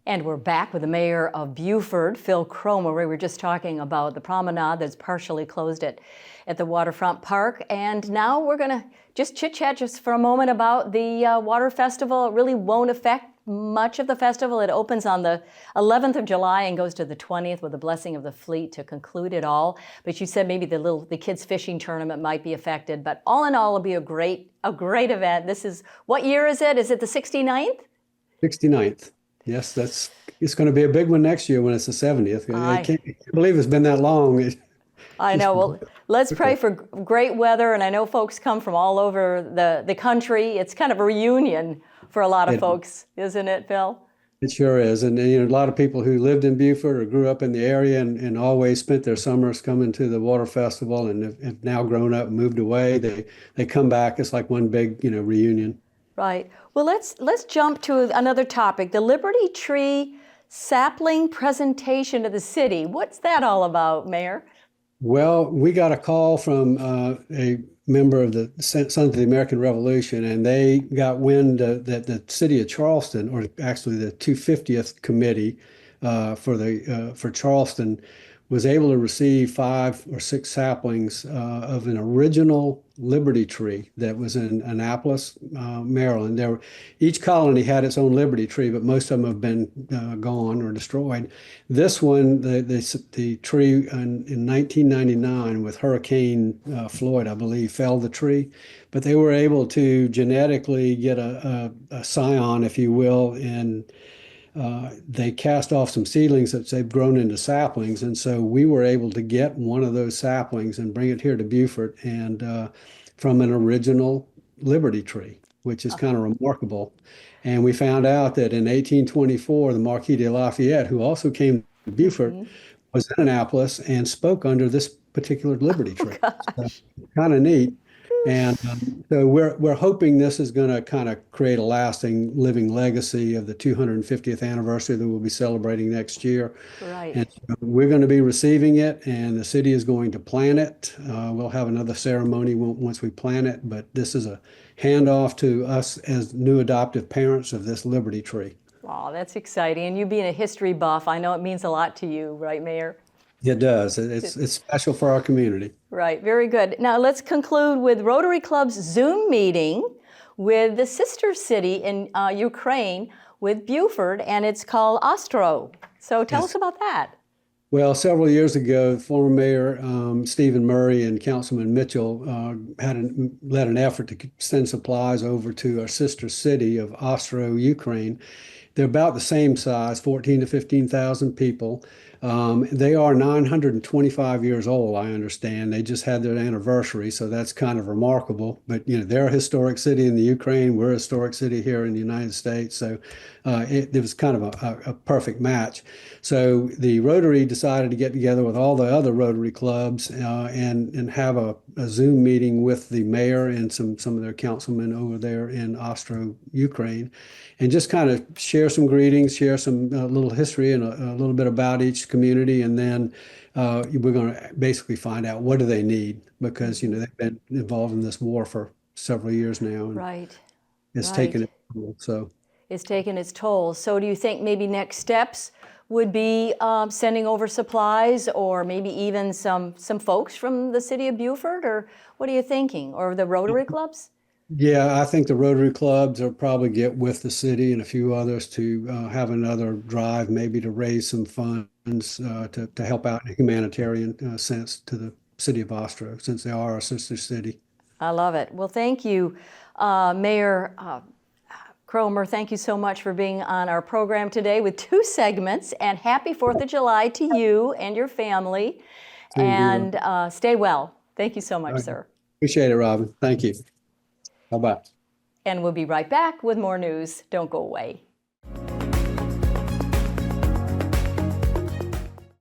And we're back with the mayor of Beaufort, Phil Cromer. We were just talking about the promenade that's partially closed at the waterfront park. And now we're going to just chit-chat just for a moment about the Water Festival. It really won't affect much of the festival. It opens on the 11th of July and goes to the 20th with the blessing of the fleet to conclude it all. But you said maybe the kids fishing tournament might be affected. But all in all, it'll be a great event. This is, what year is it? Is it the 69th? 69th. Yes, it's going to be a big one next year when it's the 70th. I can't believe it's been that long. I know. Well, let's pray for great weather. And I know folks come from all over the country. It's kind of a reunion for a lot of folks, isn't it, Phil? It sure is. And a lot of people who lived in Beaufort or grew up in the area and always spent their summers coming to the Water Festival and have now grown up and moved away. They come back. It's like one big, reunion. Right. Well, let's jump to another topic, the Liberty Tree sapling presentation to the city. What's that all about, Mayor? Well, we got a call from a member of the Sons of the American Revolution, and they got wind that the city of Charleston, or actually the 250th committee for Charleston, was able to receive 5 or 6 saplings of an original Liberty tree that was in Annapolis, Maryland. Each colony had its own Liberty tree, but most of them have been gone or destroyed. This one, the tree in 1999 with Hurricane Floyd, I believe, felled the tree, but they were able to genetically get a scion, if you will, and they cast off some seedlings that they've grown into saplings. And so we were able to get one of those saplings and bring it here to Beaufort and from an original Liberty tree, which is kind of remarkable. And we found out that in 1824, the Marquis de Lafayette, who also came to Beaufort, was in Annapolis and spoke under this particular Liberty tree. So, kind of neat. And so we're hoping this is going to kind of create a lasting living legacy of the 250th anniversary that we'll be celebrating next year. Right. And so we're going to be receiving it, and the city is going to plant it. We'll have another ceremony once we plant it, but this is a handoff to us as new adoptive parents of this Liberty tree. Wow, that's exciting. And you being a history buff, I know it means a lot to you, right, Mayor? It does. It's special for our community. Right. Very good. Now let's conclude with Rotary Clubs Zoom meeting with the sister city in Ukraine with Beaufort, and it's called Ostroh. So tell us about that. Well, several years ago, former Mayor Stephen Murray and Councilman Mitchell led an effort to send supplies over to our sister city of Ostroh, Ukraine. They're about the same size, 14 to 15,000 people. They are 925 years old, I understand. They just had their anniversary, so that's kind of remarkable. But, they're a historic city in the Ukraine. We're a historic city here in the United States. So it was kind of a perfect match. So the Rotary decided to get together with all the other Rotary clubs and have a Zoom meeting with the mayor and some of their councilmen over there in Ostroh, Ukraine, and just kind of share some greetings, share some little history and a little bit about each community. And then we're going to basically find out what do they need, because, they've been involved in this war for several years now. And right. It's taken its toll. So it's taken its toll. So do you think maybe next steps would be sending over supplies, or maybe even some folks from the city of Beaufort, or what are you thinking? Or the Rotary clubs? Yeah, I think the Rotary clubs will probably get with the city and a few others to have another drive, maybe to raise some funds to help out in a humanitarian sense to the city of Ostroh, since they are a sister city. I love it. Well, thank you, Mayor Cromer. Thank you so much for being on our program today with 2 segments, and happy 4th of July to you and your family. And stay well. Thank you so much, sir. Appreciate it, Robyn. Thank you. Bye-bye. And we'll be right back with more news. Don't go away.